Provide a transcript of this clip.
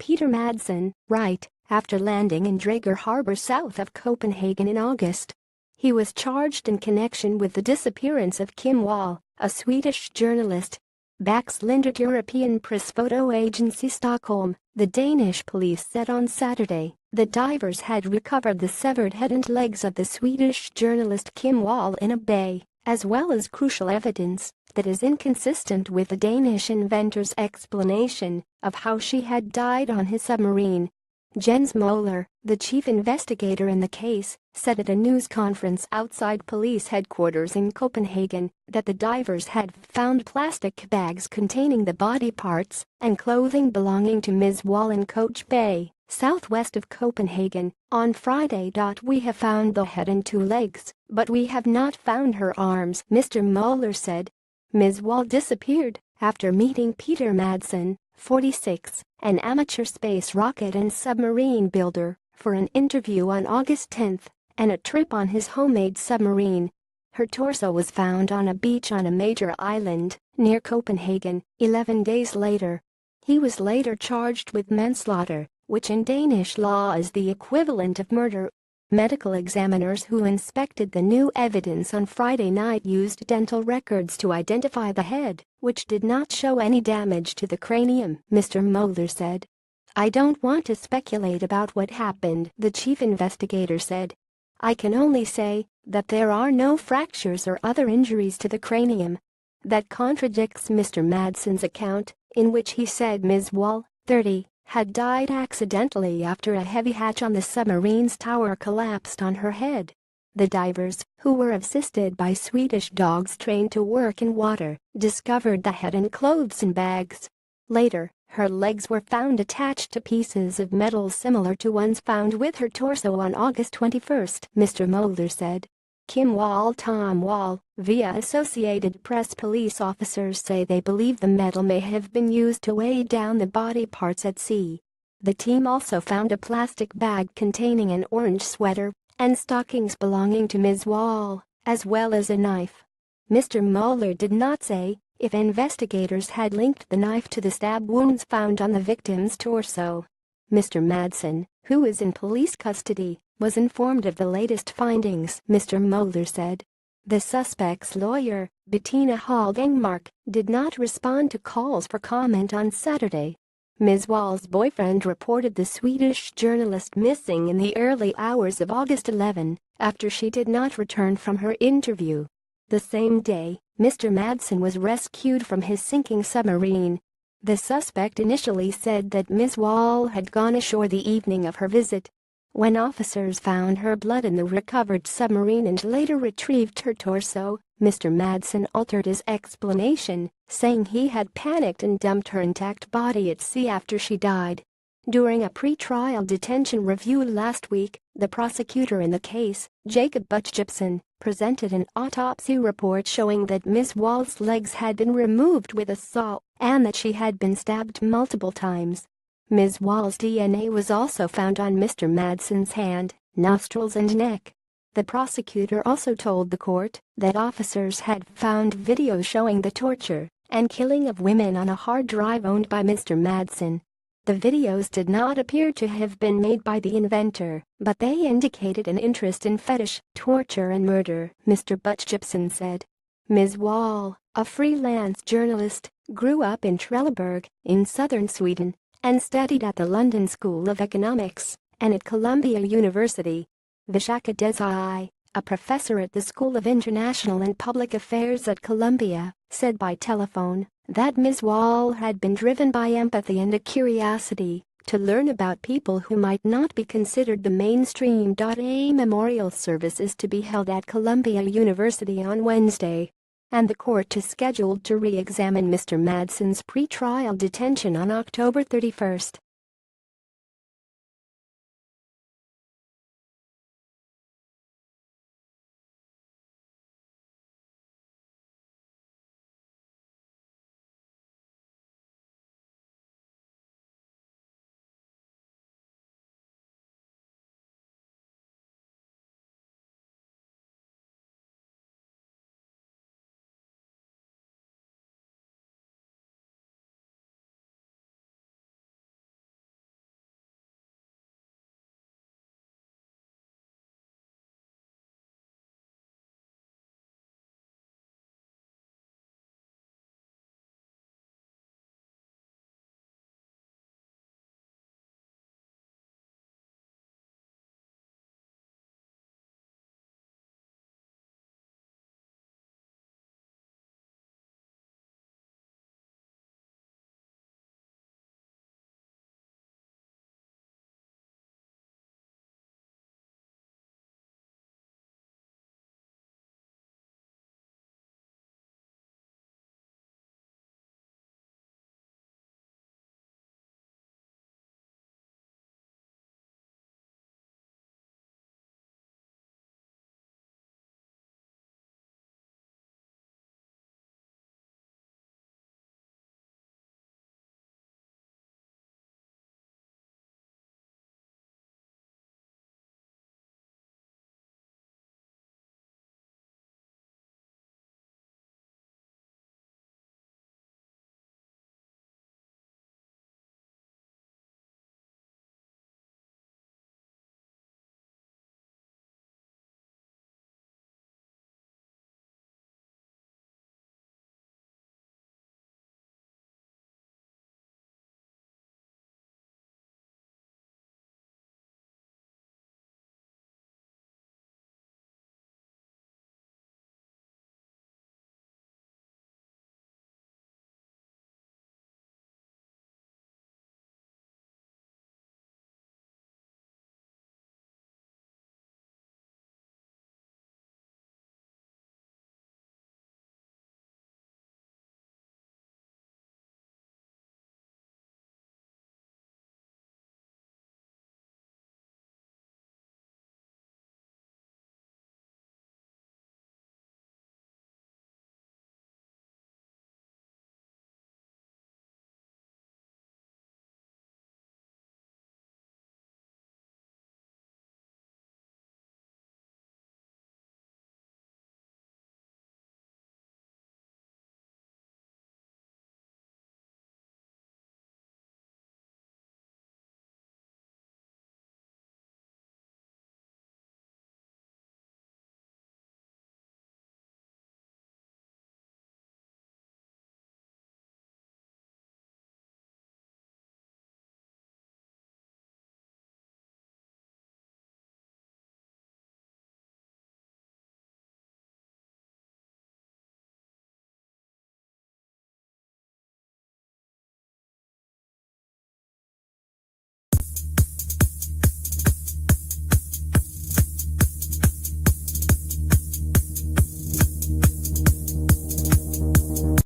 Peter Madsen, right, after landing in Drager Harbor south of Copenhagen in August. He was charged in connection with the disappearance of Kim Wall, a Swedish journalist. Backslundered European press photo agency Stockholm, the Danish police said on Saturday that divers had recovered the severed head and legs of the Swedish journalist Kim Wall in a bay, as well as crucial evidence that is inconsistent with the Danish inventor's explanation of how she had died on his submarine. Jens Møller, the chief investigator in the case, said at a news conference outside police headquarters in Copenhagen that the divers had found plastic bags containing the body parts and clothing belonging to Ms. Wall in Koch Bay, southwest of Copenhagen, on Friday. We have found the head and 2 legs, but we have not found her arms, Mr. Møller said. Ms. Wall disappeared after meeting Peter Madsen, 46, an amateur space rocket and submarine builder, for an interview on August 10 and a trip on his homemade submarine. Her torso was found on a beach on a major island near Copenhagen 11 days later. He was later charged with manslaughter, which in Danish law is the equivalent of murder. Medical examiners who inspected the new evidence on Friday night used dental records to identify the head, which did not show any damage to the cranium, Mr. Møller said. I don't want to speculate about what happened, the chief investigator said. I can only say that there are no fractures or other injuries to the cranium. That contradicts Mr. Madsen's account, in which he said Ms. Wall, 30, had died accidentally after a heavy hatch on the submarine's tower collapsed on her head. The divers, who were assisted by Swedish dogs trained to work in water, discovered the head and clothes in bags. Later, her legs were found attached to pieces of metal similar to ones found with her torso on August 21, Mr. Møller said. Kim Wall, Tom Wall, via Associated Press. Police officers say they believe the metal may have been used to weigh down the body parts at sea. The team also found a plastic bag containing an orange sweater and stockings belonging to Ms. Wall, as well as a knife. Mr. Møller did not say if investigators had linked the knife to the stab wounds found on the victim's torso. Mr. Madsen, who is in police custody, was informed of the latest findings, Mr. Møller said. The suspect's lawyer, Bettina Hall-Engmark, did not respond to calls for comment on Saturday. Ms. Wall's boyfriend reported the Swedish journalist missing in the early hours of August 11 after she did not return from her interview. The same day, Mr. Madsen was rescued from his sinking submarine. The suspect initially said that Ms. Wall had gone ashore the evening of her visit. When officers found her blood in the recovered submarine and later retrieved her torso, Mr. Madsen altered his explanation, saying he had panicked and dumped her intact body at sea after she died. During a pre-trial detention review last week, the prosecutor in the case, Jacob Butchgibson, presented an autopsy report showing that Ms. Wall's legs had been removed with a saw and that she had been stabbed multiple times. Ms. Wall's DNA was also found on Mr. Madsen's hand, nostrils and neck. The prosecutor also told the court that officers had found videos showing the torture and killing of women on a hard drive owned by Mr. Madsen. The videos did not appear to have been made by the inventor, but they indicated an interest in fetish, torture and murder, Mr. Butchgibson said. Ms. Wall, a freelance journalist, grew up in Trelleborg, in southern Sweden, and studied at the London School of Economics and at Columbia University. Vishaka Desai, a professor at the School of International and Public Affairs at Columbia, said by telephone that Ms. Wall had been driven by empathy and a curiosity to learn about people who might not be considered the mainstream. A memorial service is to be held at Columbia University on Wednesday, and the court is scheduled to re-examine Mr. Madsen's pre-trial detention on October 31.